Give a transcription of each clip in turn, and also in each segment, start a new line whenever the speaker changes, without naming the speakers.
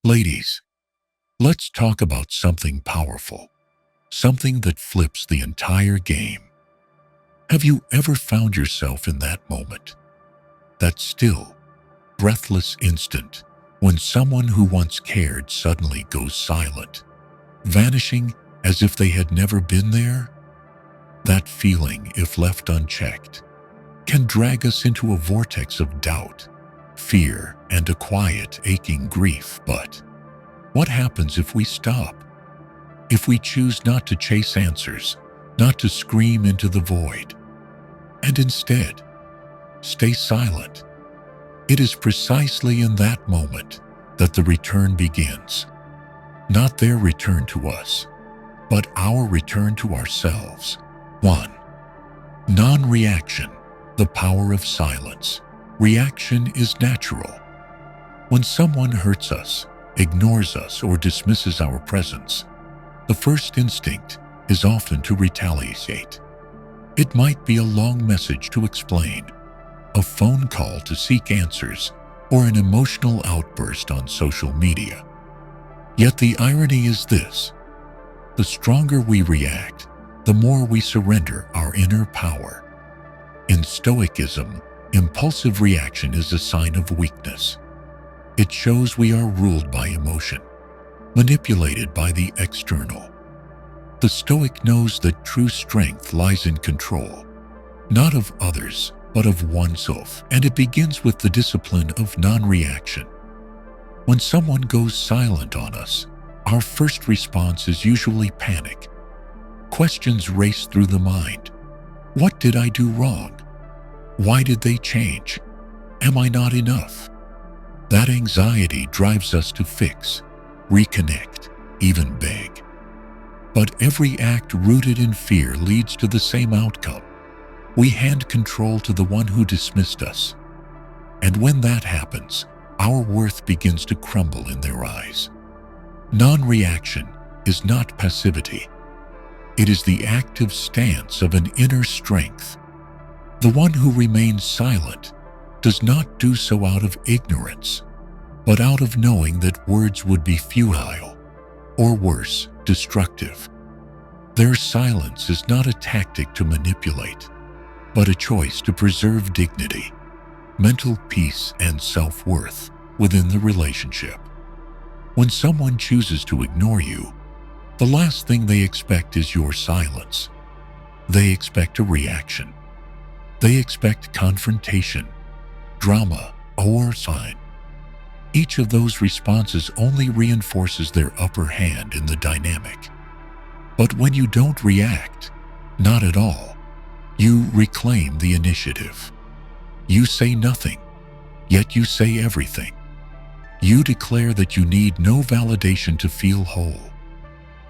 Ladies, let's talk about something powerful, something that flips the entire game. Have you ever found yourself in that moment? That still, breathless instant when someone who once cared suddenly goes silent, vanishing as if they had never been there? That feeling, if left unchecked, can drag us into a vortex of doubt, fear, and a quiet, aching grief. But what happens if we stop? If we choose not to chase answers, not to scream into the void, and instead stay silent? It is precisely in that moment that the return begins. Not their return to us, but our return to ourselves. 1. Non-reaction, the power of silence. Reaction is natural. When someone hurts us, ignores us, or dismisses our presence, the first instinct is often to retaliate. It might be a long message to explain, a phone call to seek answers, or an emotional outburst on social media. Yet the irony is this: the stronger we react, the more we surrender our inner power. In Stoicism, impulsive reaction is a sign of weakness. It shows we are ruled by emotion, manipulated by the external. The Stoic knows that true strength lies in control, not of others, but of oneself, and it begins with the discipline of non-reaction. When someone goes silent on us, our first response is usually panic. Questions race through the mind. What did I do wrong? Why did they change? Am I not enough? That anxiety drives us to fix, reconnect, even beg. But every act rooted in fear leads to the same outcome. We hand control to the one who dismissed us. And when that happens, our worth begins to crumble in their eyes. Non-reaction is not passivity. It is the active stance of an inner strength. The one who remains silent does not do so out of ignorance, but out of knowing that words would be futile, or worse, destructive. Their silence is not a tactic to manipulate, but a choice to preserve dignity, mental peace, and self-worth within the relationship. When someone chooses to ignore you, the last thing they expect is your silence. They expect a reaction. They expect confrontation, drama, or sign. Each of those responses only reinforces their upper hand in the dynamic. But when you don't react, not at all, you reclaim the initiative. You say nothing, yet you say everything. You declare that you need no validation to feel whole.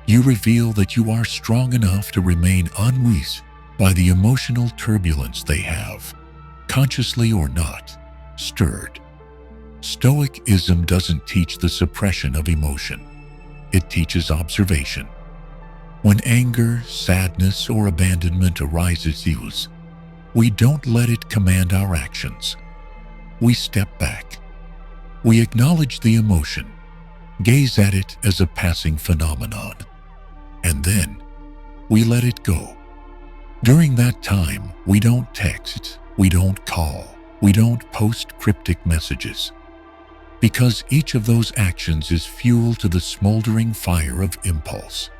You reveal that you are strong enough to remain unmoved by the emotional turbulence they have, consciously or not, stirred. Stoicism doesn't teach the suppression of emotion. It teaches observation. When anger, sadness, or abandonment arises, we don't let it command our actions. We step back. We acknowledge the emotion, gaze at it as a passing phenomenon, and then we let it go. During that time, we don't text, we don't call, we don't post cryptic messages, because each of those actions is fuel to the smoldering fire of impulse.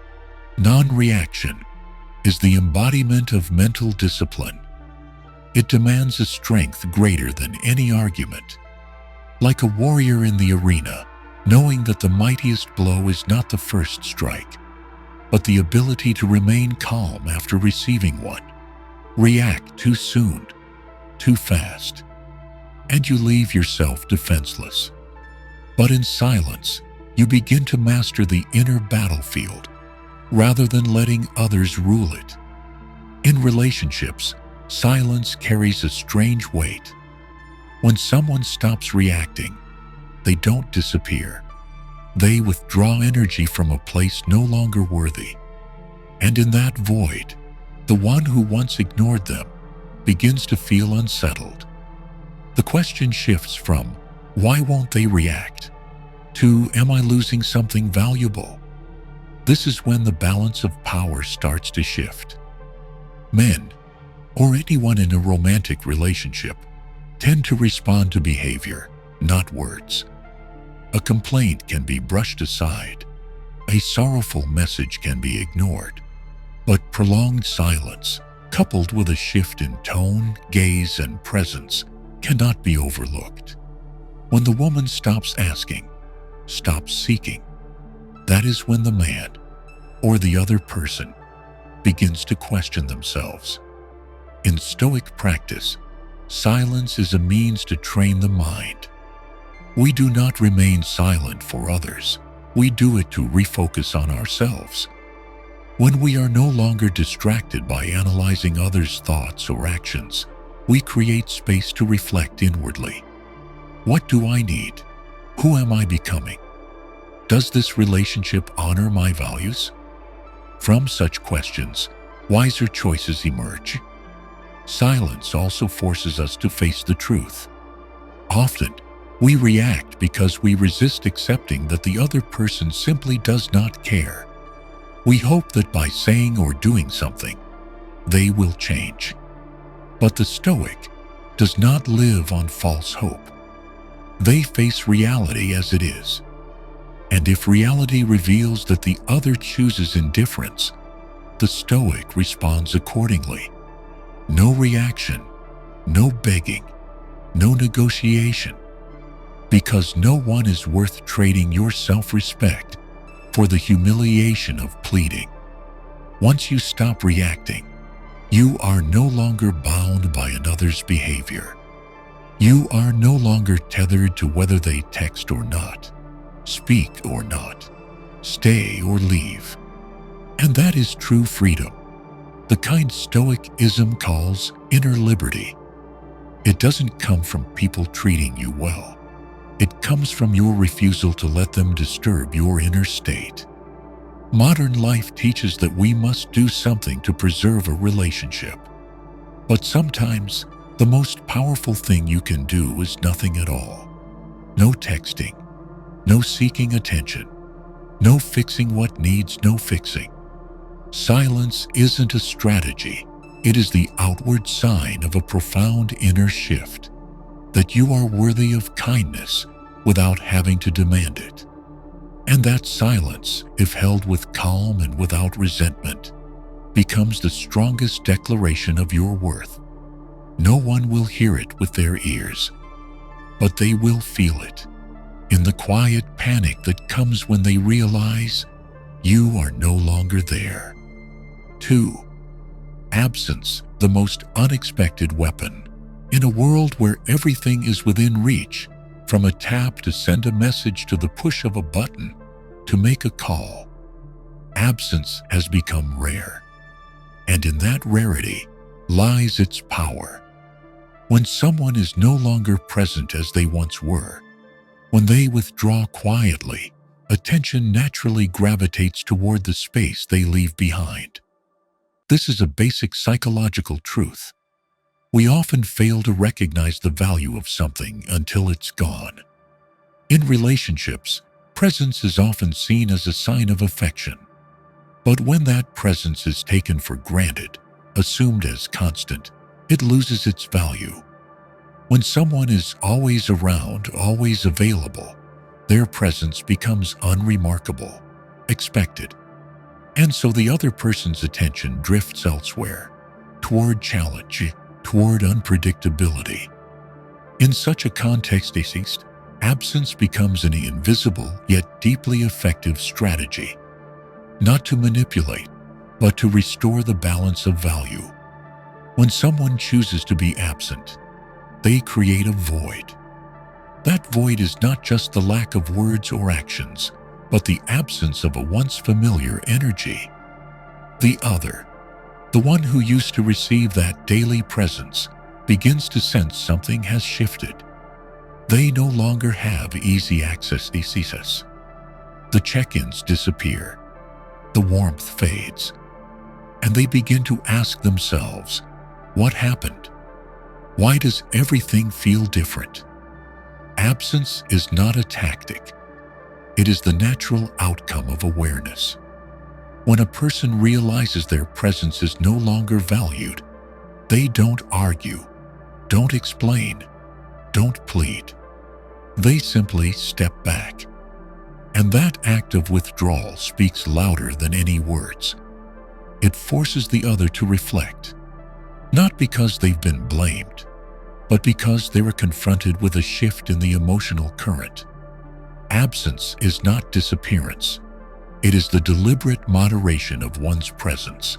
Non-reaction is the embodiment of mental discipline. It demands a strength greater than any argument. Like a warrior in the arena, knowing that the mightiest blow is not the first strike, but the ability to remain calm after receiving one. React too soon, too fast, and you leave yourself defenseless. But in silence, you begin to master the inner battlefield, rather than letting others rule it. In relationships, silence carries a strange weight. When someone stops reacting, they don't disappear. They withdraw energy from a place no longer worthy. And in that void, the one who once ignored them begins to feel unsettled. The question shifts from, why won't they react? to am I losing something valuable? This is when the balance of power starts to shift. Men, or anyone in a romantic relationship, tend to respond to behavior, not words. A complaint can be brushed aside. A sorrowful message can be ignored. But prolonged silence, coupled with a shift in tone, gaze, and presence, cannot be overlooked. When the woman stops asking, stops seeking, that is when the man, or the other person, begins to question themselves. In Stoic practice, silence is a means to train the mind. We do not remain silent for others. We do it to refocus on ourselves. When we are no longer distracted by analyzing others' thoughts or actions, we create space to reflect inwardly. What do I need? Who am I becoming? Does this relationship honor my values? From such questions, wiser choices emerge. Silence also forces us to face the truth. Often, we react because we resist accepting that the other person simply does not care. We hope that by saying or doing something, they will change. But the Stoic does not live on false hope. They face reality as it is. And if reality reveals that the other chooses indifference, the Stoic responds accordingly. No reaction, no begging, no negotiation. Because no one is worth trading your self-respect for the humiliation of pleading. Once you stop reacting, you are no longer bound by another's behavior. You are no longer tethered to whether they text or not, speak or not, stay or leave. And that is true freedom, the kind Stoicism calls inner liberty. It doesn't come from people treating you well. It comes from your refusal to let them disturb your inner state. Modern life teaches that we must do something to preserve a relationship. But sometimes, the most powerful thing you can do is nothing at all. No texting, no seeking attention, no fixing what needs no fixing. Silence isn't a strategy. It is the outward sign of a profound inner shift, that you are worthy of kindness without having to demand it. And that silence, if held with calm and without resentment, becomes the strongest declaration of your worth. No one will hear it with their ears, but they will feel it in the quiet panic that comes when they realize you are no longer there. 2. Absence, the most unexpected weapon. In a world where everything is within reach, from a tap to send a message to the push of a button to make a call, absence has become rare. And in that rarity lies its power. When someone is no longer present as they once were, when they withdraw quietly, attention naturally gravitates toward the space they leave behind. This is a basic psychological truth. We often fail to recognize the value of something until it's gone. In relationships, presence is often seen as a sign of affection. But when that presence is taken for granted, assumed as constant, it loses its value. When someone is always around, always available, their presence becomes unremarkable, expected. And so the other person's attention drifts elsewhere, toward challenge, toward unpredictability. In such a context, absence becomes an invisible yet deeply effective strategy, not to manipulate, but to restore the balance of value. When someone chooses to be absent, they create a void. That void is not just the lack of words or actions, but the absence of a once familiar energy. The other, the one who used to receive that daily presence, begins to sense something has shifted. They no longer have easy access. The check-ins disappear, the warmth fades, and they begin to ask themselves, what happened? Why does everything feel different? Absence is not a tactic. It is the natural outcome of awareness. When a person realizes their presence is no longer valued, they don't argue, don't explain, don't plead. They simply step back. And that act of withdrawal speaks louder than any words. It forces the other to reflect, not because they've been blamed, but because they were confronted with a shift in the emotional current. Absence is not disappearance. It is the deliberate moderation of one's presence.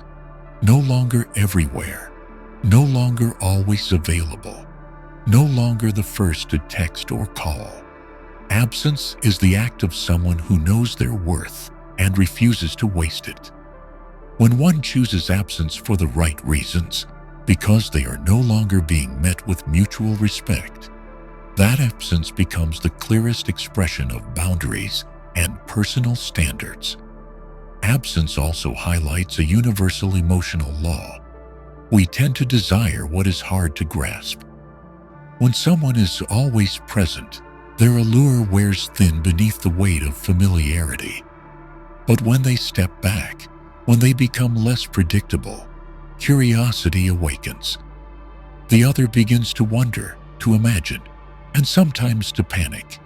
No longer everywhere, no longer always available, no longer the first to text or call. Absence is the act of someone who knows their worth and refuses to waste it. When one chooses absence for the right reasons, because they are no longer being met with mutual respect, that absence becomes the clearest expression of boundaries and personal standards. Absence also highlights a universal emotional law. We tend to desire what is hard to grasp. When someone is always present, their allure wears thin beneath the weight of familiarity. But when they step back, when they become less predictable, curiosity awakens. The other begins to wonder, to imagine, and sometimes to panic.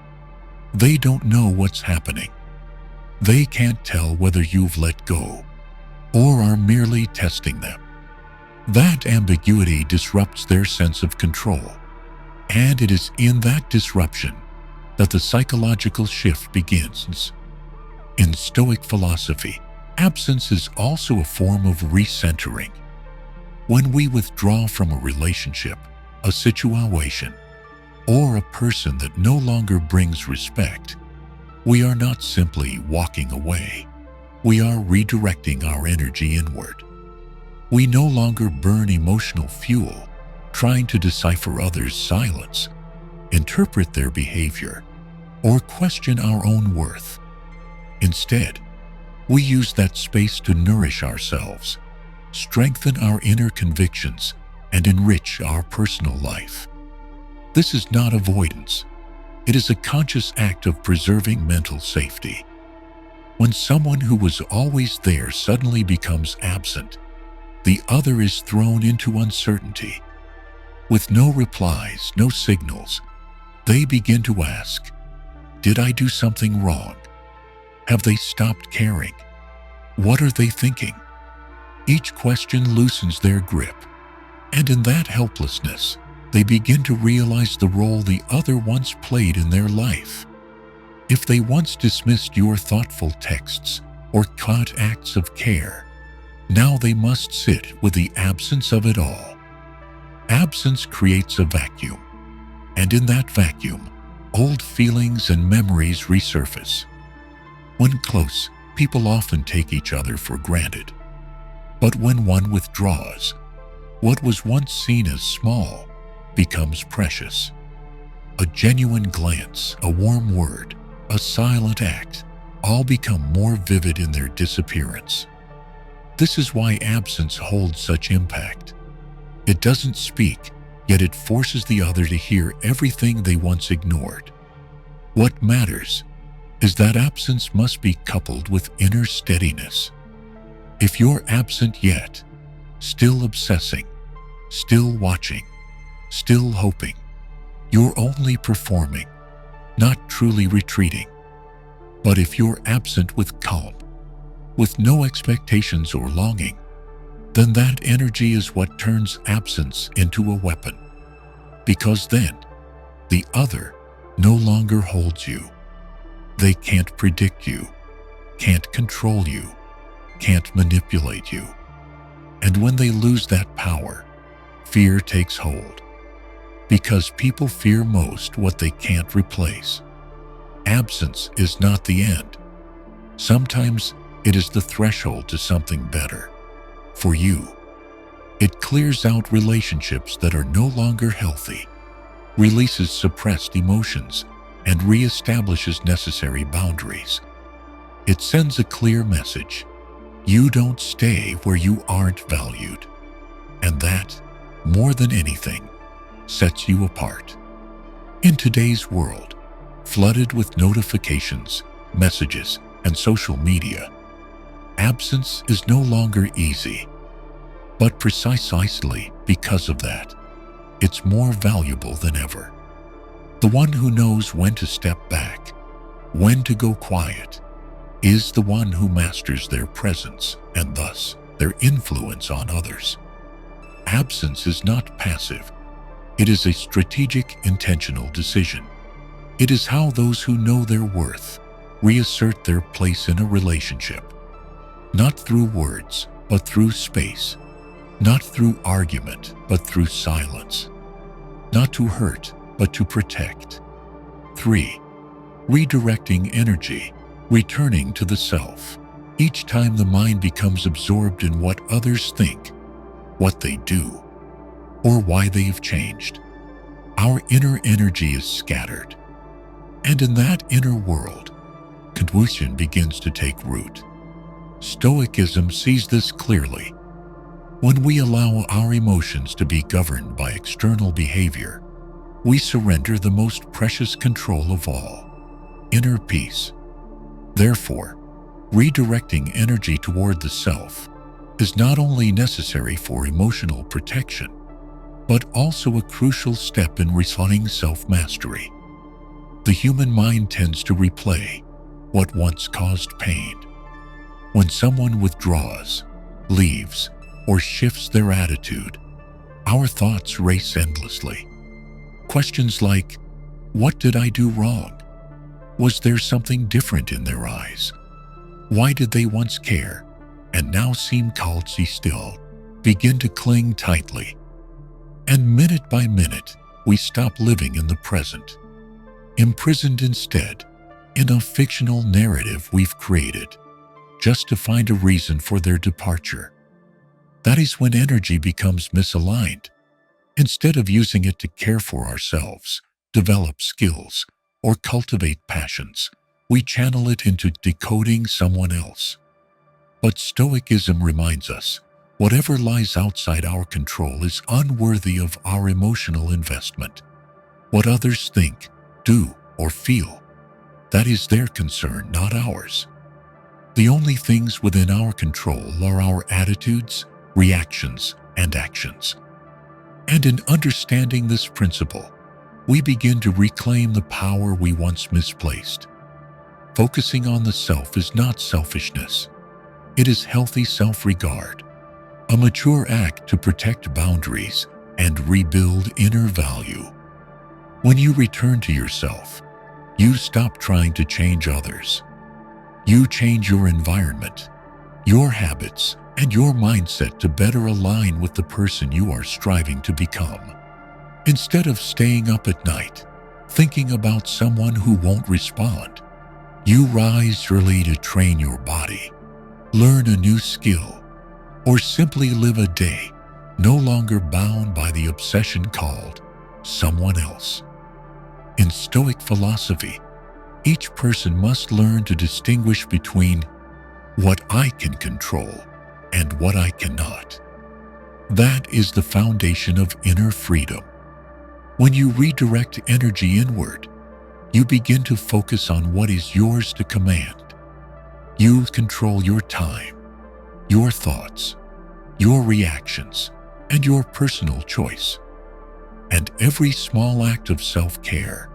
They don't know what's happening. They can't tell whether you've let go or are merely testing them. That ambiguity disrupts their sense of control, and it is in that disruption that the psychological shift begins. In Stoic philosophy, absence is also a form of recentering. When we withdraw from a relationship, a situation, or a person that no longer brings respect, we are not simply walking away. We are redirecting our energy inward. We no longer burn emotional fuel trying to decipher others' silence, interpret their behavior, or question our own worth. Instead, we use that space to nourish ourselves, strengthen our inner convictions, and enrich our personal life. This is not avoidance. It is a conscious act of preserving mental safety. When someone who was always there suddenly becomes absent, the other is thrown into uncertainty. With no replies, no signals, they begin to ask, "Did I do something wrong? Have they stopped caring? What are they thinking?" Each question loosens their grip, and in that helplessness, they begin to realize the role the other once played in their life. If they once dismissed your thoughtful texts or caught acts of care, now they must sit with the absence of it all. Absence creates a vacuum, and in that vacuum, old feelings and memories resurface. When close, people often take each other for granted. But when one withdraws, what was once seen as small becomes precious. A genuine glance, a warm word, a silent act, all become more vivid in their disappearance. This is why absence holds such impact. It doesn't speak, yet it forces the other to hear everything they once ignored. What matters is that absence must be coupled with inner steadiness. If you're absent yet, still obsessing, still watching, still hoping, you're only performing, not truly retreating. But if you're absent with calm, with no expectations or longing, then that energy is what turns absence into a weapon. Because then, the other no longer holds you. They can't predict you, can't control you, can't manipulate you. And when they lose that power, fear takes hold. Because people fear most what they can't replace. Absence is not the end. Sometimes it is the threshold to something better. For you, it clears out relationships that are no longer healthy, releases suppressed emotions, and reestablishes necessary boundaries. It sends a clear message. You don't stay where you aren't valued. And that, more than anything, sets you apart. In today's world, flooded with notifications, messages, and social media, absence is no longer easy. But precisely because of that, it's more valuable than ever. The one who knows when to step back, when to go quiet, is the one who masters their presence and thus their influence on others. Absence is not passive. It is a strategic, intentional decision. It is how those who know their worth reassert their place in a relationship. Not through words, but through space. Not through argument, but through silence. Not to hurt, but to protect. 3. Redirecting energy, returning to the self. Each time the mind becomes absorbed in what others think, what they do, or why they've changed, our inner energy is scattered. And in that inner world, confusion begins to take root. Stoicism sees this clearly. When we allow our emotions to be governed by external behavior, we surrender the most precious control of all, inner peace. Therefore, redirecting energy toward the self is not only necessary for emotional protection, but also a crucial step in refining self-mastery. The human mind tends to replay what once caused pain. When someone withdraws, leaves, or shifts their attitude, our thoughts race endlessly. Questions like, what did I do wrong? Was there something different in their eyes? Why did they once care and now seem coldly still? Begin to cling tightly. And minute by minute, we stop living in the present, imprisoned instead in a fictional narrative we've created just to find a reason for their departure. That is when energy becomes misaligned. Instead of using it to care for ourselves, develop skills, or cultivate passions, we channel it into decoding someone else. But Stoicism reminds us, whatever lies outside our control is unworthy of our emotional investment. What others think, do, or feel, that is their concern, not ours. The only things within our control are our attitudes, reactions, and actions. And in understanding this principle, we begin to reclaim the power we once misplaced. Focusing on the self is not selfishness. It is healthy self-regard, a mature act to protect boundaries and rebuild inner value. When you return to yourself, you stop trying to change others. You change your environment, your habits, and your mindset to better align with the person you are striving to become. Instead of staying up at night, thinking about someone who won't respond, you rise early to train your body, learn a new skill, or simply live a day no longer bound by the obsession called someone else. In Stoic philosophy, each person must learn to distinguish between what I can control and what I cannot. That is the foundation of inner freedom. When you redirect energy inward, you begin to focus on what is yours to command. You control your time, your thoughts, your reactions, and your personal choice. And every small act of self-care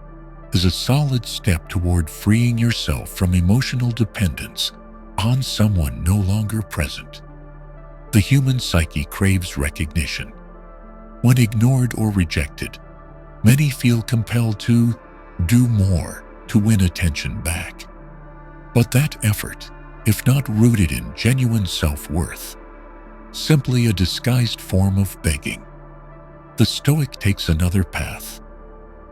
is a solid step toward freeing yourself from emotional dependence on someone no longer present. The human psyche craves recognition. When ignored or rejected, many feel compelled to do more to win attention back. But that effort, if not rooted in genuine self-worth, simply a disguised form of begging. The Stoic takes another path.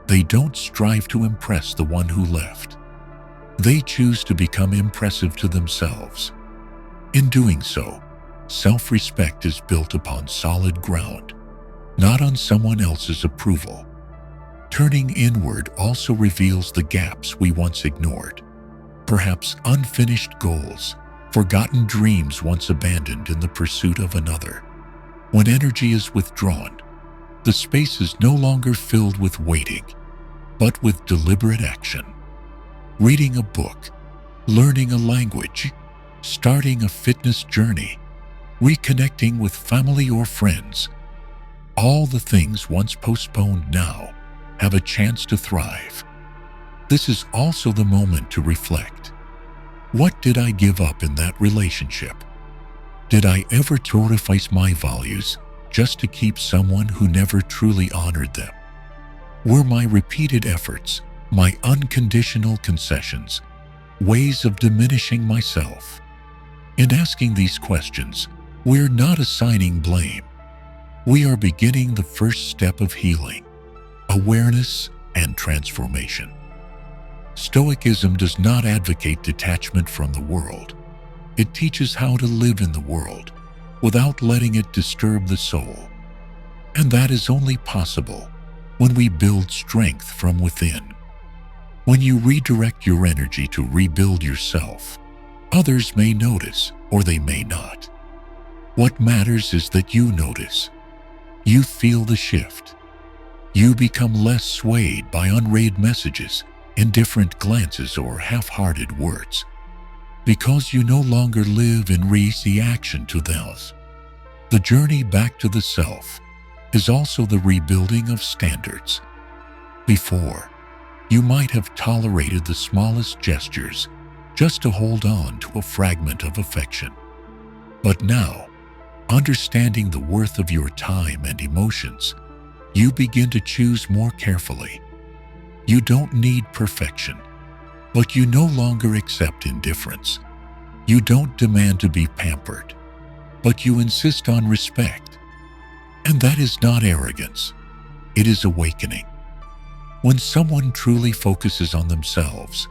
They don't strive to impress the one who left. They choose to become impressive to themselves. In doing so, self-respect is built upon solid ground, not on someone else's approval. Turning inward also reveals the gaps we once ignored, perhaps unfinished goals, forgotten dreams once abandoned in the pursuit of another. When energy is withdrawn, the space is no longer filled with waiting, but with deliberate action. Reading a book, learning a language, starting a fitness journey, reconnecting with family or friends. All the things once postponed now have a chance to thrive. This is also the moment to reflect. What did I give up in that relationship? Did I ever sacrifice my values just to keep someone who never truly honored them? Were my repeated efforts, my unconditional concessions, ways of diminishing myself? In asking these questions, we're not assigning blame. We are beginning the first step of healing, awareness, and transformation. Stoicism does not advocate detachment from the world. It teaches how to live in the world without letting it disturb the soul. And that is only possible when we build strength from within. When you redirect your energy to rebuild yourself, others may notice or they may not. What matters is that you notice. You feel the shift. You become less swayed by unread messages, indifferent glances, or half-hearted words, because you no longer live in reaction to those. The journey back to the self is also the rebuilding of standards. Before, you might have tolerated the smallest gestures just to hold on to a fragment of affection. But now, understanding the worth of your time and emotions, you begin to choose more carefully. You don't need perfection, but you no longer accept indifference. You don't demand to be pampered, but you insist on respect. And that is not arrogance. It is awakening. When someone truly focuses on themselves,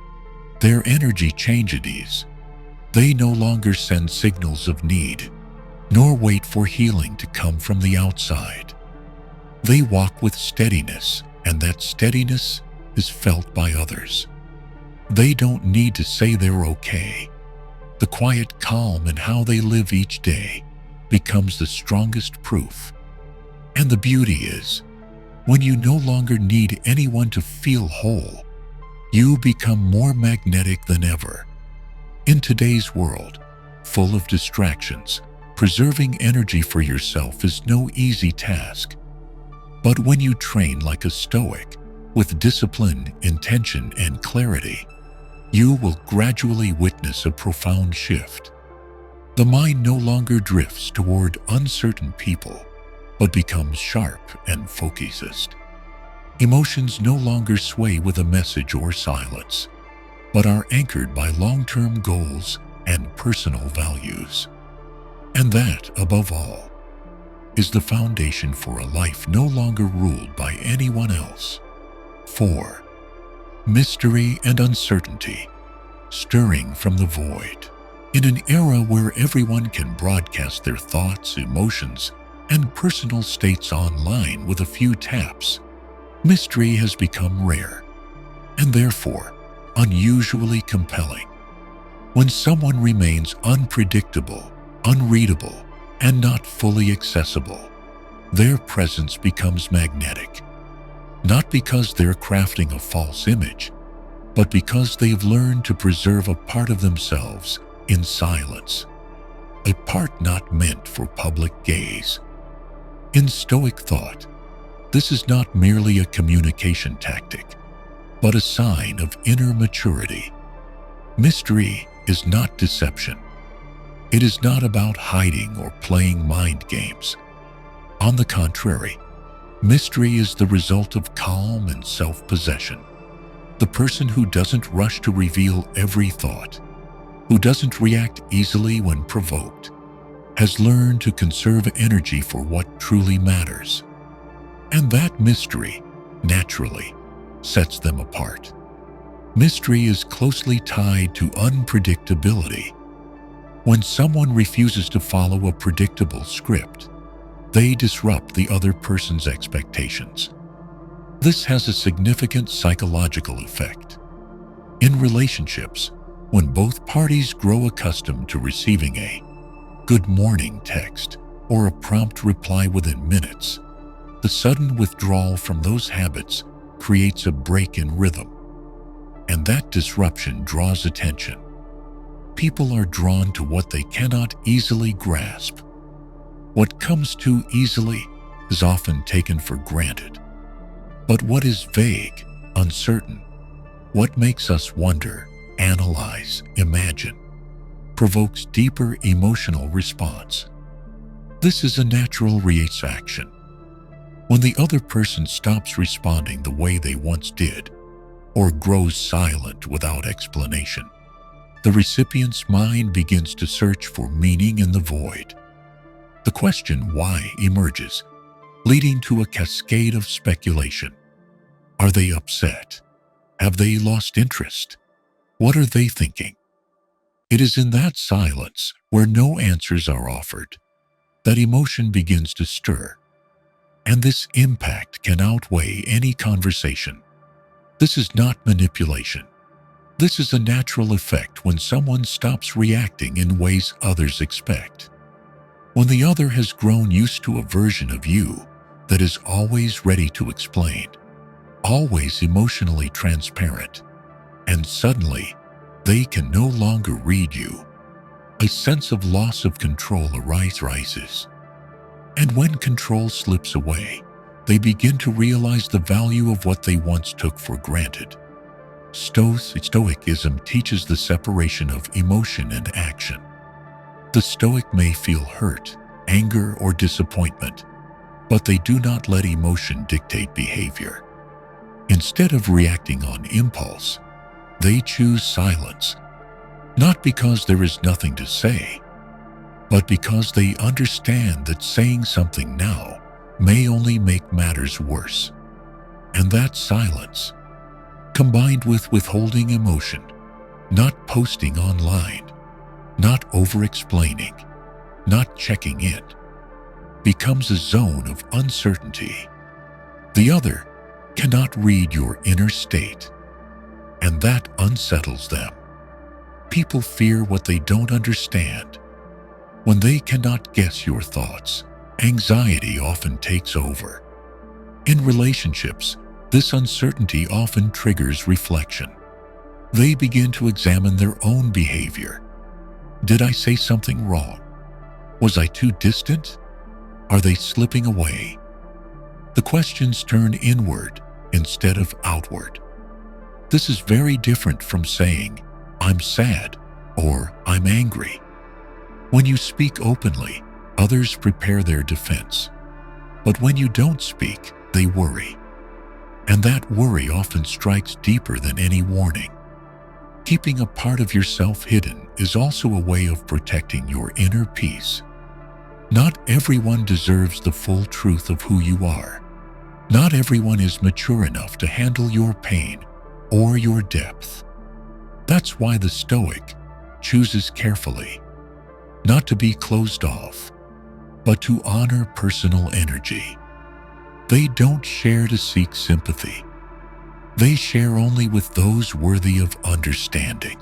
their energy changes. They no longer send signals of need, nor wait for healing to come from the outside. They walk with steadiness, and that steadiness is felt by others. They don't need to say they're okay. The quiet calm in how they live each day becomes the strongest proof. And the beauty is, when you no longer need anyone to feel whole, you become more magnetic than ever. In today's world, full of distractions, preserving energy for yourself is no easy task. But when you train like a Stoic, with discipline, intention, and clarity, you will gradually witness a profound shift. The mind no longer drifts toward uncertain people, but becomes sharp and focused. Emotions no longer sway with a message or silence, but are anchored by long-term goals and personal values. And that, above all, is the foundation for a life no longer ruled by anyone else. 4. Mystery and uncertainty, stirring from the void. In an era where everyone can broadcast their thoughts, emotions, and personal states online with a few taps, mystery has become rare, and therefore unusually compelling. When someone remains unpredictable, unreadable, and not fully accessible, their presence becomes magnetic. Not because they're crafting a false image, but because they've learned to preserve a part of themselves in silence, a part not meant for public gaze. In Stoic thought, this is not merely a communication tactic, but a sign of inner maturity. Mystery is not deception. It is not about hiding or playing mind games. On the contrary, mystery is the result of calm and self-possession. The person who doesn't rush to reveal every thought, who doesn't react easily when provoked, has learned to conserve energy for what truly matters. And that mystery, naturally, sets them apart. Mystery is closely tied to unpredictability. When someone refuses to follow a predictable script, they disrupt the other person's expectations. This has a significant psychological effect. In relationships, when both parties grow accustomed to receiving a "good morning" text or a prompt reply within minutes, the sudden withdrawal from those habits creates a break in rhythm. And that disruption draws attention. People are drawn to what they cannot easily grasp. What comes too easily is often taken for granted. But what is vague, uncertain, what makes us wonder, analyze, imagine, provokes deeper emotional response. This is a natural reaction. When the other person stops responding the way they once did, or grows silent without explanation, the recipient's mind begins to search for meaning in the void. The question why emerges, leading to a cascade of speculation. Are they upset? Have they lost interest? What are they thinking? It is in that silence, where no answers are offered, that emotion begins to stir. And this impact can outweigh any conversation. This is not manipulation. This is a natural effect when someone stops reacting in ways others expect. When the other has grown used to a version of you that is always ready to explain, always emotionally transparent, and suddenly they can no longer read you, a sense of loss of control arises. And when control slips away, they begin to realize the value of what they once took for granted. Stoicism teaches the separation of emotion and action. The Stoic may feel hurt, anger, or disappointment, but they do not let emotion dictate behavior. Instead of reacting on impulse, they choose silence, not because there is nothing to say, but because they understand that saying something now may only make matters worse. And that silence, combined with withholding emotion, not posting online, not over-explaining, not checking in, becomes a zone of uncertainty. The other cannot read your inner state, and that unsettles them. People fear what they don't understand. When they cannot guess your thoughts, anxiety often takes over. In relationships, this uncertainty often triggers reflection. They begin to examine their own behavior. Did I say something wrong? Was I too distant? Are they slipping away? The questions turn inward instead of outward. This is very different from saying, "I'm sad," or "I'm angry." When you speak openly, others prepare their defense. But when you don't speak, they worry. And that worry often strikes deeper than any warning. Keeping a part of yourself hidden is also a way of protecting your inner peace. Not everyone deserves the full truth of who you are. Not everyone is mature enough to handle your pain or your depth. That's why the Stoic chooses carefully, not to be closed off, but to honor personal energy. They don't share to seek sympathy. They share only with those worthy of understanding.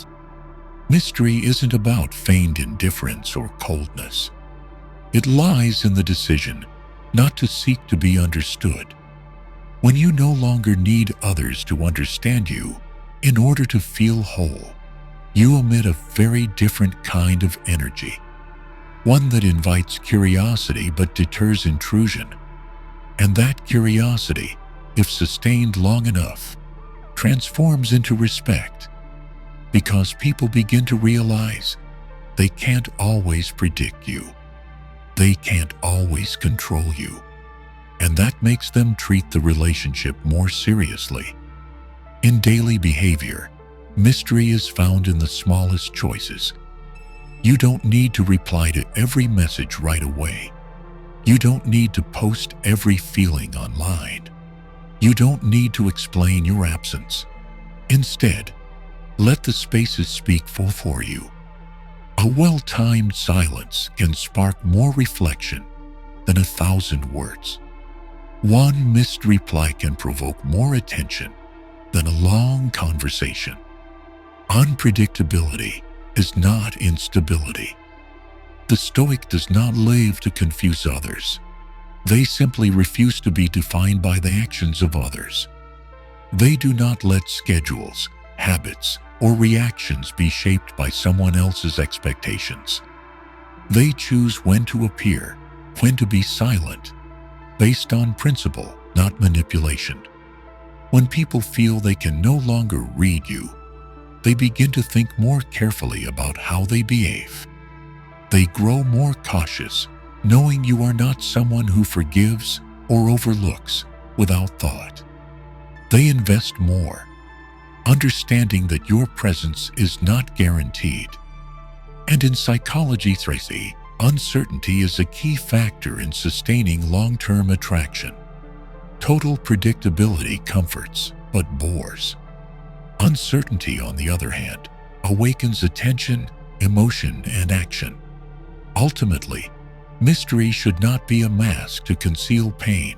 Mystery isn't about feigned indifference or coldness. It lies in the decision not to seek to be understood. When you no longer need others to understand you in order to feel whole, you emit a very different kind of energy. One that invites curiosity but deters intrusion. And that curiosity, if sustained long enough, transforms into respect, because people begin to realize they can't always predict you. They can't always control you. And that makes them treat the relationship more seriously. In daily behavior, mystery is found in the smallest choices. You don't need to reply to every message right away. You don't need to post every feeling online. You don't need to explain your absence. Instead, let the spaces speak for you. A well-timed silence can spark more reflection than 1,000 words. One missed reply can provoke more attention than a long conversation. Unpredictability is not instability. The Stoic does not live to confuse others. They simply refuse to be defined by the actions of others. They do not let schedules, habits, or reactions be shaped by someone else's expectations. They choose when to appear, when to be silent, based on principle, not manipulation. When people feel they can no longer read you, they begin to think more carefully about how they behave. They grow more cautious, knowing you are not someone who forgives or overlooks without thought. They invest more, understanding that your presence is not guaranteed. And in psychology, uncertainty is a key factor in sustaining long-term attraction. Total predictability comforts, but bores. Uncertainty, on the other hand, awakens attention, emotion, and action. Ultimately, mystery should not be a mask to conceal pain,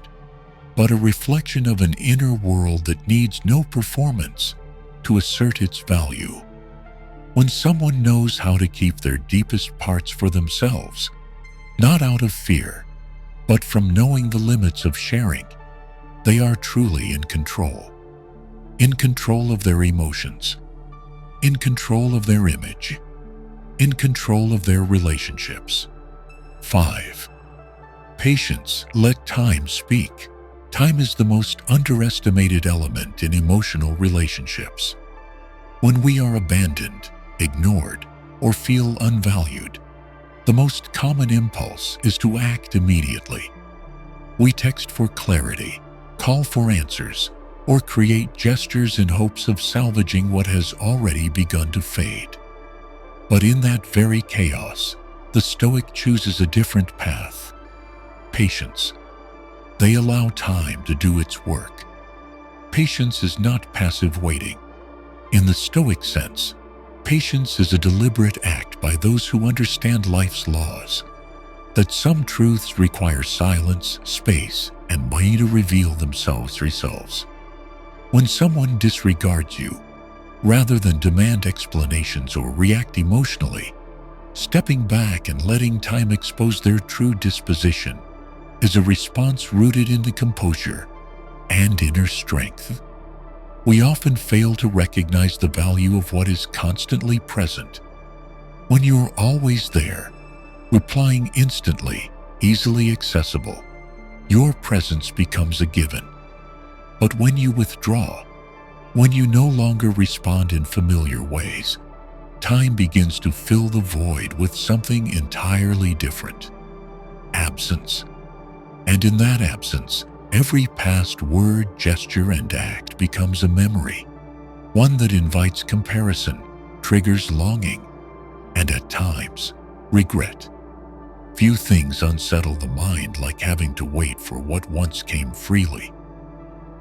but a reflection of an inner world that needs no performance to assert its value. When someone knows how to keep their deepest parts for themselves, not out of fear, but from knowing the limits of sharing, they are truly in control of their emotions, in control of their image, in control of their relationships. 5. Patience. Let time speak. Time is the most underestimated element in emotional relationships. When we are abandoned, ignored, or feel unvalued, the most common impulse is to act immediately. We text for clarity, call for answers, or create gestures in hopes of salvaging what has already begun to fade. But in that very chaos, the Stoic chooses a different path: patience. They allow time to do its work. Patience is not passive waiting. In the Stoic sense, patience is a deliberate act by those who understand life's laws, that some truths require silence, space, and money to reveal themselves. When someone disregards you, rather than demand explanations or react emotionally, stepping back and letting time expose their true disposition is a response rooted in the composure and inner strength. We often fail to recognize the value of what is constantly present. When you're always there, replying instantly, easily accessible, your presence becomes a given. But when you withdraw, when you no longer respond in familiar ways, time begins to fill the void with something entirely different: absence. And in that absence, every past word, gesture, and act becomes a memory, one that invites comparison, triggers longing, and at times, regret. Few things unsettle the mind like having to wait for what once came freely.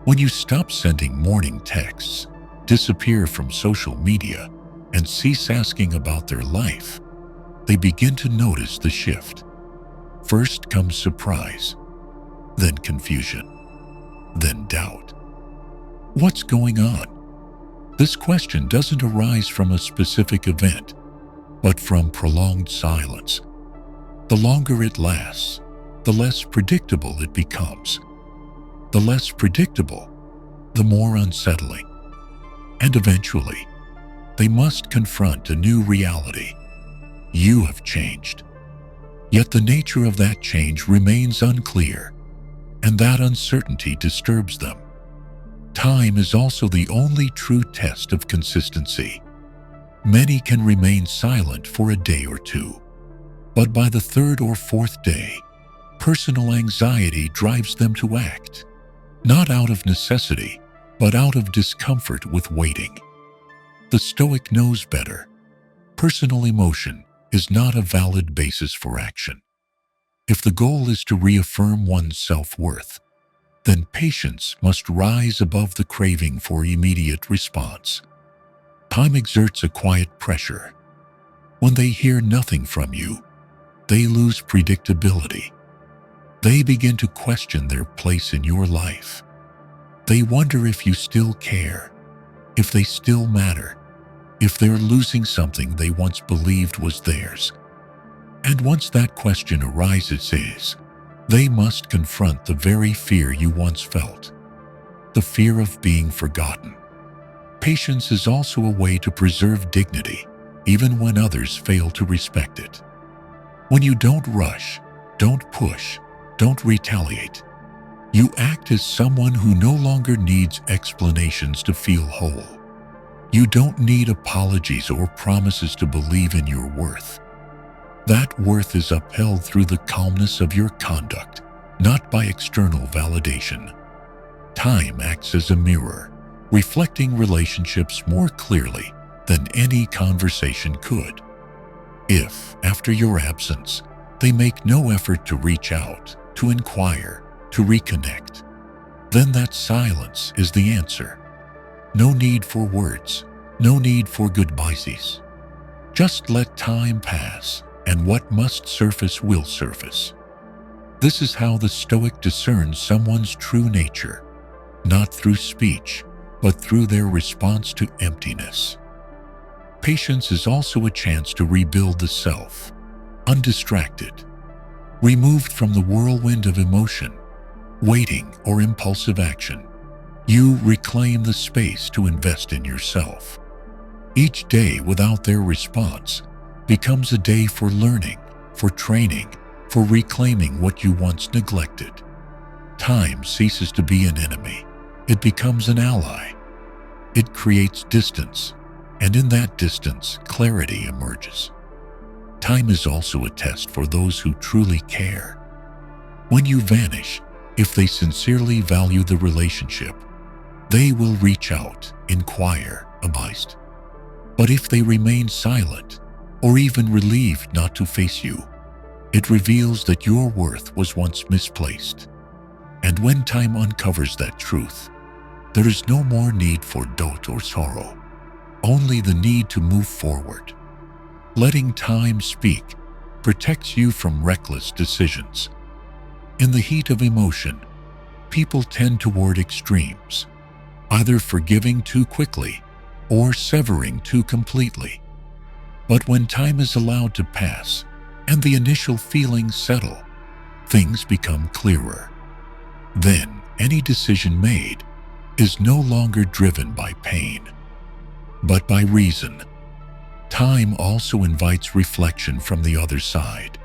When you stop sending morning texts, disappear from social media, and cease asking about their life, they begin to notice the shift. First comes surprise, then confusion, then doubt. What's going on? This question doesn't arise from a specific event, but from prolonged silence. The longer it lasts, the less predictable it becomes. The less predictable, the more unsettling. And eventually, they must confront a new reality. You have changed. Yet the nature of that change remains unclear, and that uncertainty disturbs them. Time is also the only true test of consistency. Many can remain silent for a day or two, but by the third or fourth day, personal anxiety drives them to act, not out of necessity, but out of discomfort with waiting. The Stoic knows better. Personal emotion is not a valid basis for action. If the goal is to reaffirm one's self-worth, then patience must rise above the craving for immediate response. Time exerts a quiet pressure. When they hear nothing from you, they lose predictability. They begin to question their place in your life. They wonder if you still care, if they still matter, if they're losing something they once believed was theirs. And once that question arises, they must confront the very fear you once felt, the fear of being forgotten. Patience is also a way to preserve dignity, even when others fail to respect it. When you don't rush, don't push, don't retaliate, you act as someone who no longer needs explanations to feel whole. You don't need apologies or promises to believe in your worth. That worth is upheld through the calmness of your conduct, not by external validation. Time acts as a mirror, reflecting relationships more clearly than any conversation could. If, after your absence, they make no effort to reach out, to inquire, to reconnect, then that silence is the answer. No need for words, no need for goodbyes. Just let time pass, and what must surface will surface. This is how the Stoic discerns someone's true nature, not through speech, but through their response to emptiness. Patience is also a chance to rebuild the self, undistracted, removed from the whirlwind of emotion, waiting, or impulsive action. You reclaim the space to invest in yourself. Each day without their response becomes a day for learning, for training, for reclaiming what you once neglected. Time ceases to be an enemy. It becomes an ally. It creates distance, and in that distance, clarity emerges. Time is also a test for those who truly care. When you vanish, if they sincerely value the relationship, they will reach out, inquire, abide. But if they remain silent, or even relieved not to face you, it reveals that your worth was once misplaced. And when time uncovers that truth, there is no more need for doubt or sorrow, only the need to move forward. Letting time speak protects you from reckless decisions. In the heat of emotion, people tend toward extremes, either forgiving too quickly or severing too completely. But when time is allowed to pass and the initial feelings settle, things become clearer. Then any decision made is no longer driven by pain, but by reason. Time also invites reflection from the other side.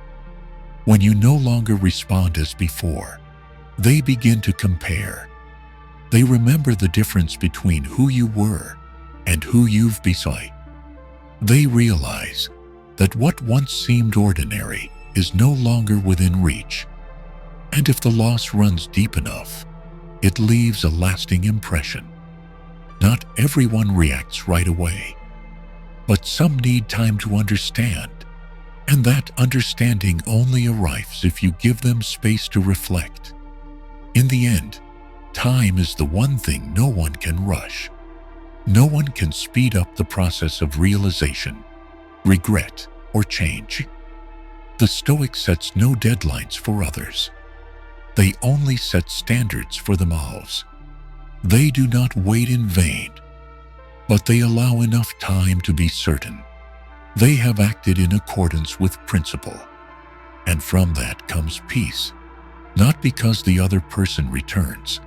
When you no longer respond as before, they begin to compare. They remember the difference between who you were and who you've become. They realize that what once seemed ordinary is no longer within reach. And if the loss runs deep enough, it leaves a lasting impression. Not everyone reacts right away, but some need time to understand, and that understanding only arrives if you give them space to reflect. In the end, time is the one thing no one can rush. No one can speed up the process of realization, regret, or change. The Stoic sets no deadlines for others. They only set standards for themselves. They do not wait in vain, but they allow enough time to be certain they have acted in accordance with principle. And from that comes peace, not because the other person returns,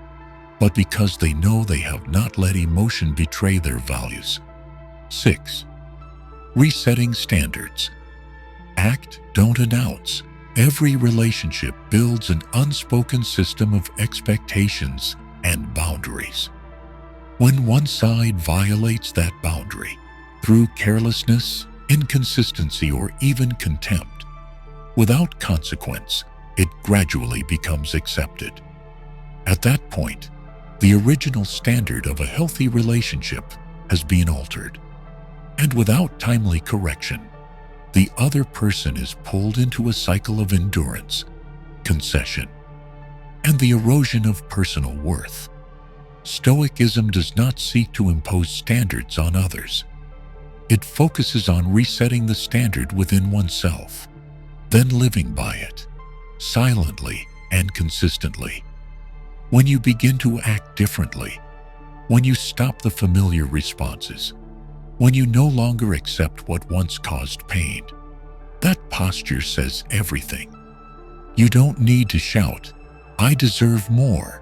but because they know they have not let emotion betray their values. 6. Resetting standards. Act, don't announce. Every relationship builds an unspoken system of expectations and boundaries. When one side violates that boundary through carelessness, inconsistency, or even contempt, without consequence, it gradually becomes accepted. At that point, the original standard of a healthy relationship has been altered, and without timely correction, the other person is pulled into a cycle of endurance, concession, and the erosion of personal worth. Stoicism does not seek to impose standards on others. It focuses on resetting the standard within oneself, then living by it, silently and consistently. When you begin to act differently, when you stop the familiar responses, when you no longer accept what once caused pain, that posture says everything. You don't need to shout, "I deserve more."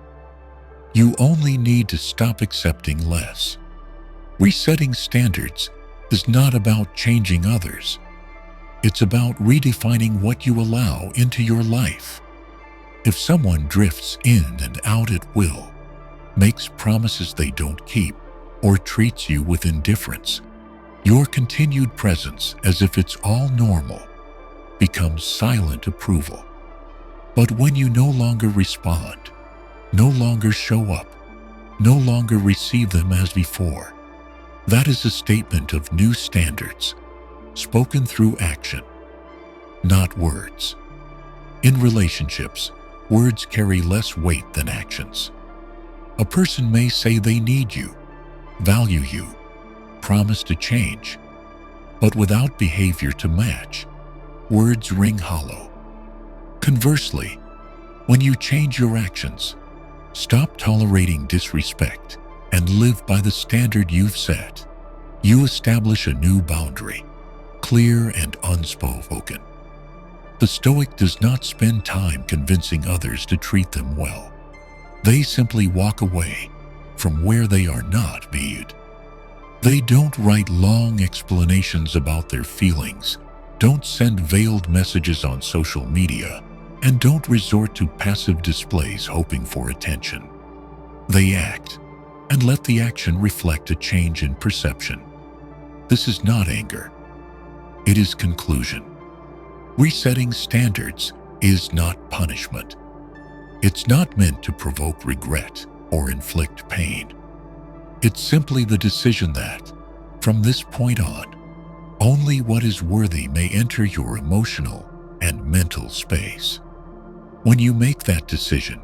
You only need to stop accepting less. Resetting standards is not about changing others. It's about redefining what you allow into your life. If someone drifts in and out at will, makes promises they don't keep, or treats you with indifference, your continued presence, as if it's all normal, becomes silent approval. But when you no longer respond, no longer show up, no longer receive them as before, that is a statement of new standards, spoken through action, not words. In relationships, words carry less weight than actions. A person may say they need you, value you, promise to change, but without behavior to match, words ring hollow. Conversely, when you change your actions, stop tolerating disrespect, and live by the standard you've set, you establish a new boundary, clear and unspoken. The Stoic does not spend time convincing others to treat them well. They simply walk away from where they are not viewed. They don't write long explanations about their feelings, don't send veiled messages on social media, and don't resort to passive displays hoping for attention. They act, and let the action reflect a change in perception. This is not anger. It is conclusion. Resetting standards is not punishment. It's not meant to provoke regret or inflict pain. It's simply the decision that, from this point on, only what is worthy may enter your emotional and mental space. When you make that decision,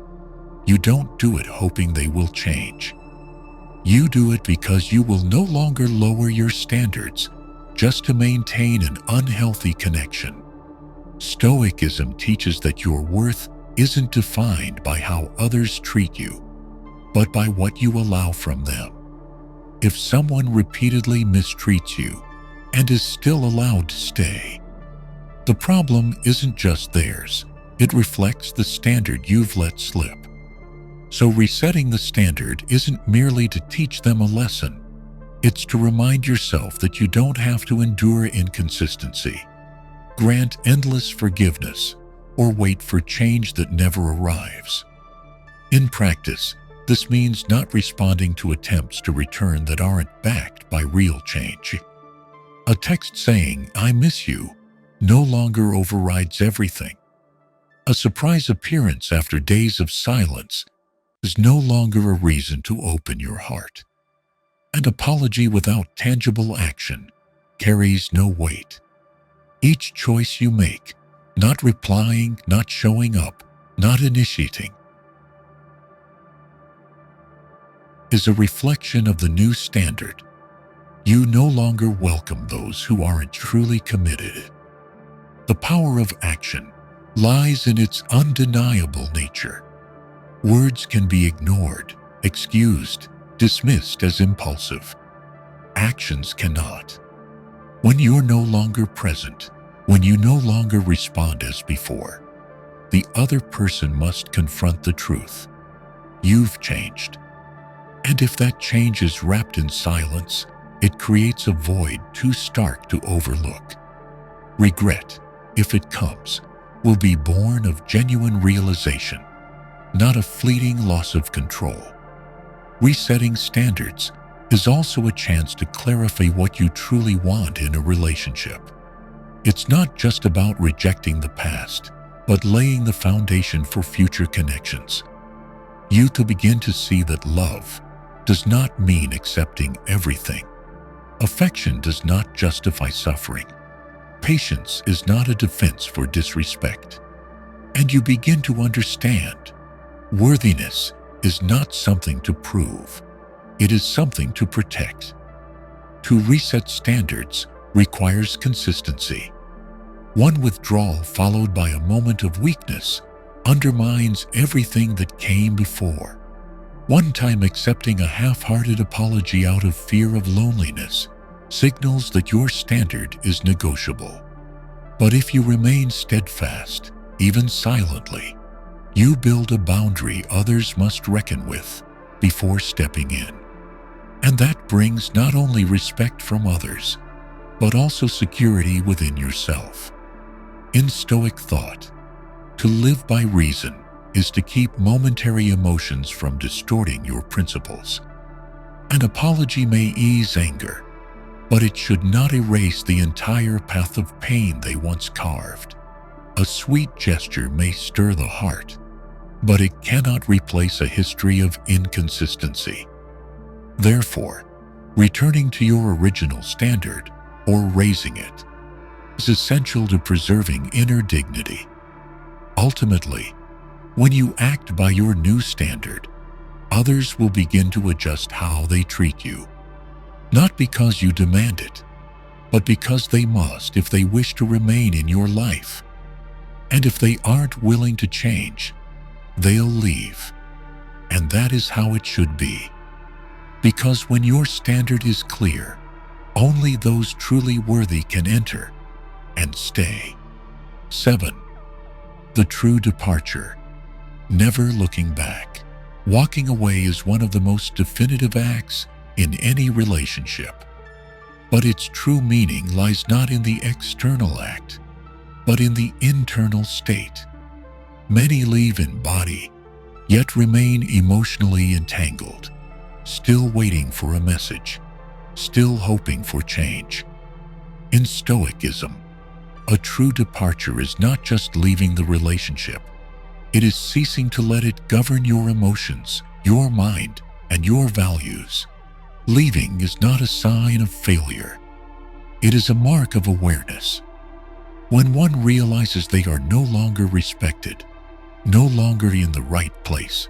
you don't do it hoping they will change. You do it because you will no longer lower your standards just to maintain an unhealthy connection. Stoicism teaches that your worth isn't defined by how others treat you, but by what you allow from them. If someone repeatedly mistreats you and is still allowed to stay, the problem isn't just theirs. It reflects the standard you've let slip. So resetting the standard isn't merely to teach them a lesson. It's to remind yourself that you don't have to endure inconsistency, grant endless forgiveness, or wait for change that never arrives. In practice, this means not responding to attempts to return that aren't backed by real change. A text saying, "I miss you," no longer overrides everything. A surprise appearance after days of silence is no longer a reason to open your heart. An apology without tangible action carries no weight. Each choice you make, not replying, not showing up, not initiating, is a reflection of the new standard. You no longer welcome those who aren't truly committed. The power of action lies in its undeniable nature. Words can be ignored, excused, dismissed as impulsive. Actions cannot. When you're no longer present, when you no longer respond as before, the other person must confront the truth. You've changed. And if that change is wrapped in silence, it creates a void too stark to overlook. Regret, if it comes, will be born of genuine realization, not a fleeting loss of control. Resetting standards is also a chance to clarify what you truly want in a relationship. It's not just about rejecting the past, but laying the foundation for future connections. You to begin to see that love does not mean accepting everything. Affection does not justify suffering. Patience is not a defense for disrespect. And you begin to understand worthiness is not something to prove. It is something to protect. To reset standards requires consistency. One withdrawal followed by a moment of weakness undermines everything that came before. One time accepting a half-hearted apology out of fear of loneliness signals that your standard is negotiable. But if you remain steadfast, even silently, you build a boundary others must reckon with before stepping in. And that brings not only respect from others, but also security within yourself. In Stoic thought, to live by reason is to keep momentary emotions from distorting your principles. An apology may ease anger, but it should not erase the entire path of pain they once carved. A sweet gesture may stir the heart, but it cannot replace a history of inconsistency. Therefore, returning to your original standard, or raising it, is essential to preserving inner dignity. Ultimately, when you act by your new standard, others will begin to adjust how they treat you. Not because you demand it, but because they must if they wish to remain in your life. And if they aren't willing to change, they'll leave. And that is how it should be. Because when your standard is clear, only those truly worthy can enter and stay. 7. The true departure. Never looking back. Walking away is one of the most definitive acts in any relationship. But its true meaning lies not in the external act, but in the internal state. Many leave in body, yet remain emotionally entangled, still waiting for a message, still hoping for change. In Stoicism, a true departure is not just leaving the relationship. It is ceasing to let it govern your emotions, your mind, and your values. Leaving is not a sign of failure. It is a mark of awareness. When one realizes they are no longer respected, no longer in the right place,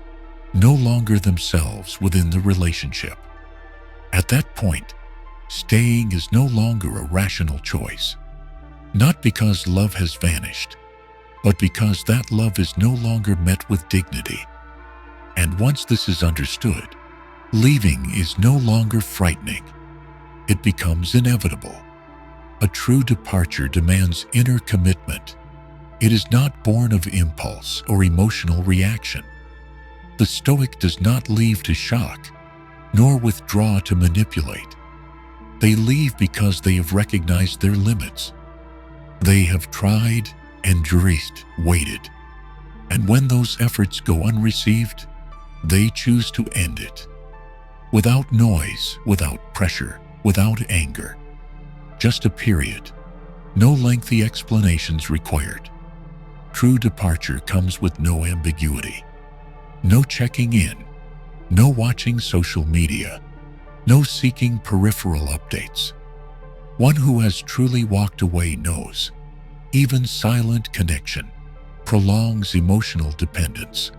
no longer themselves within the relationship. At that point, staying is no longer a rational choice. Not because love has vanished, but because that love is no longer met with dignity. And once this is understood, leaving is no longer frightening. It becomes inevitable. A true departure demands inner commitment. It is not born of impulse or emotional reaction. The Stoic does not leave to shock, nor withdraw to manipulate. They leave because they have recognized their limits. They have tried, endured, waited. And when those efforts go unreceived, they choose to end it. Without noise, without pressure, without anger. Just a period. No lengthy explanations required. True departure comes with no ambiguity. No checking in. No watching social media. No seeking peripheral updates. One who has truly walked away knows. Even silent connection prolongs emotional dependence.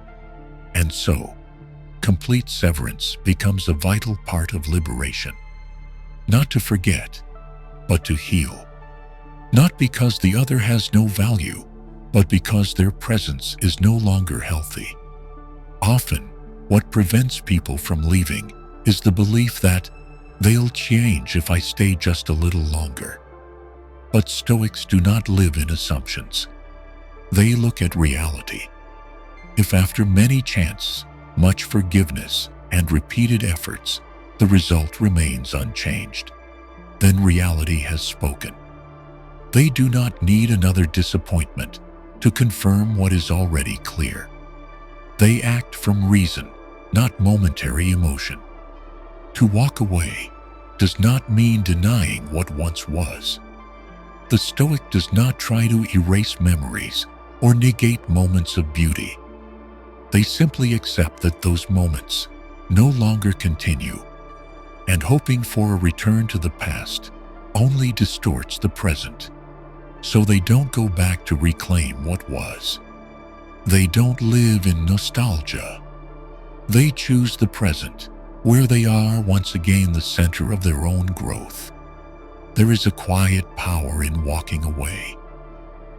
And so, complete severance becomes a vital part of liberation. Not to forget, but to heal. Not because the other has no value, but because their presence is no longer healthy. Often, what prevents people from leaving is the belief that they'll change if I stay just a little longer. But Stoics do not live in assumptions. They look at reality. If after many chances, much forgiveness, and repeated efforts, the result remains unchanged, then reality has spoken. They do not need another disappointment to confirm what is already clear. They act from reason, not momentary emotion. To walk away does not mean denying what once was. The Stoic does not try to erase memories or negate moments of beauty. They simply accept that those moments no longer continue, and hoping for a return to the past only distorts the present. So they don't go back to reclaim what was. They don't live in nostalgia. They choose the present, where they are once again the center of their own growth. There is a quiet power in walking away.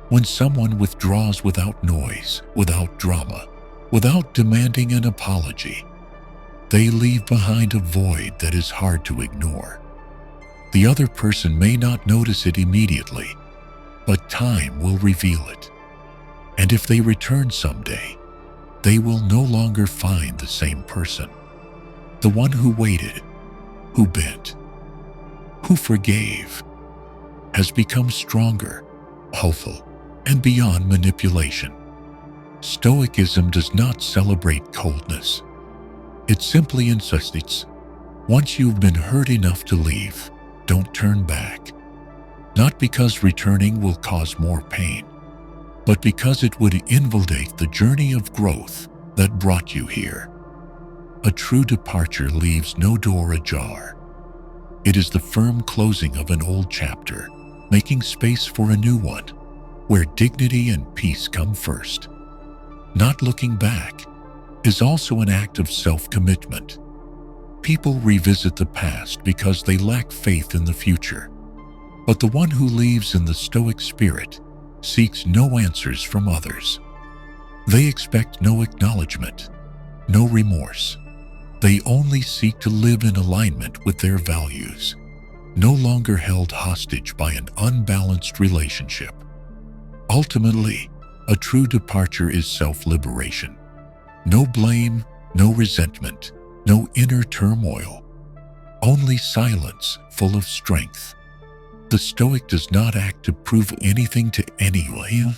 When someone withdraws without noise, without drama, without demanding an apology, they leave behind a void that is hard to ignore. The other person may not notice it immediately, but time will reveal it. And if they return someday, they will no longer find the same person. The one who waited, who bent, who forgave, has become stronger, hopeful, and beyond manipulation. Stoicism does not celebrate coldness. It simply insists, once you've been hurt enough to leave, don't turn back. Not because returning will cause more pain, but because it would invalidate the journey of growth that brought you here. A true departure leaves no door ajar. It is the firm closing of an old chapter, making space for a new one, where dignity and peace come first. Not looking back is also an act of self-commitment. People revisit the past because they lack faith in the future. But the one who lives in the Stoic spirit seeks no answers from others. They expect no acknowledgement, no remorse. They only seek to live in alignment with their values, no longer held hostage by an unbalanced relationship. Ultimately, a true departure is self-liberation. No blame, no resentment, no inner turmoil. Only silence full of strength. The Stoic does not act to prove anything to anyone.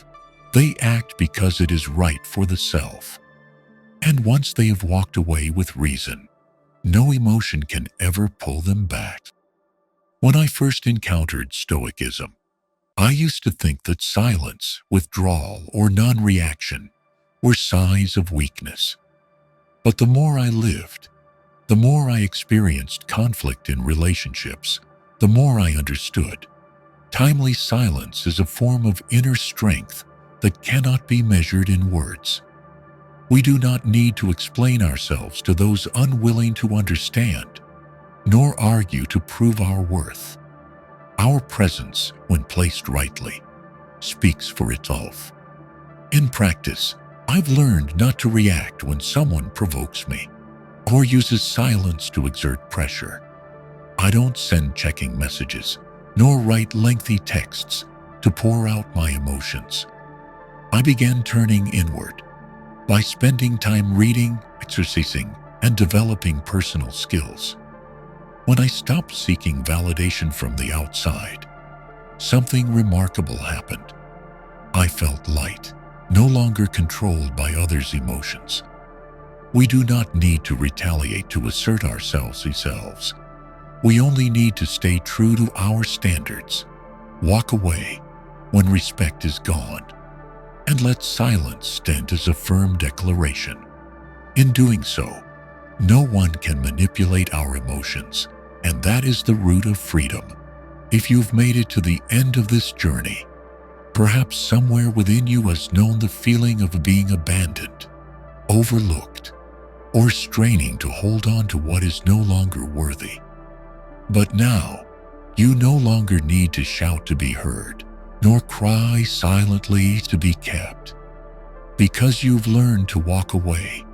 They act because it is right for the self. And once they have walked away with reason, no emotion can ever pull them back. When I first encountered Stoicism, I used to think that silence, withdrawal, or non-reaction were signs of weakness. But the more I lived, the more I experienced conflict in relationships, the more I understood. Timely silence is a form of inner strength that cannot be measured in words. We do not need to explain ourselves to those unwilling to understand, nor argue to prove our worth. Our presence, when placed rightly, speaks for itself. In practice, I've learned not to react when someone provokes me or uses silence to exert pressure. I don't send checking messages, nor write lengthy texts to pour out my emotions. I began turning inward by spending time reading, exercising, and developing personal skills. When I stopped seeking validation from the outside, something remarkable happened. I felt light, no longer controlled by others' emotions. We do not need to retaliate to assert ourselves. We only need to stay true to our standards, walk away when respect is gone, and let silence stand as a firm declaration. In doing so, no one can manipulate our emotions, and that is the root of freedom. If you've made it to the end of this journey, perhaps somewhere within you has known the feeling of being abandoned, overlooked, or straining to hold on to what is no longer worthy. But now, you no longer need to shout to be heard, nor cry silently to be kept. Because you've learned to walk away,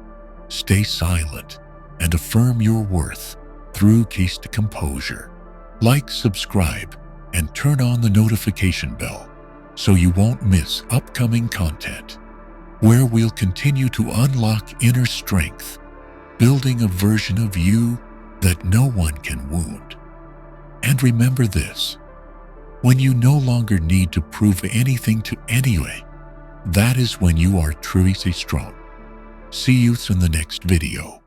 stay silent, and affirm your worth through composure. Like, subscribe, and turn on the notification bell so you won't miss upcoming content, where we'll continue to unlock inner strength, building a version of you that no one can wound. And remember this, when you no longer need to prove anything to anyone, that is when you are truly strong. See you in the next video.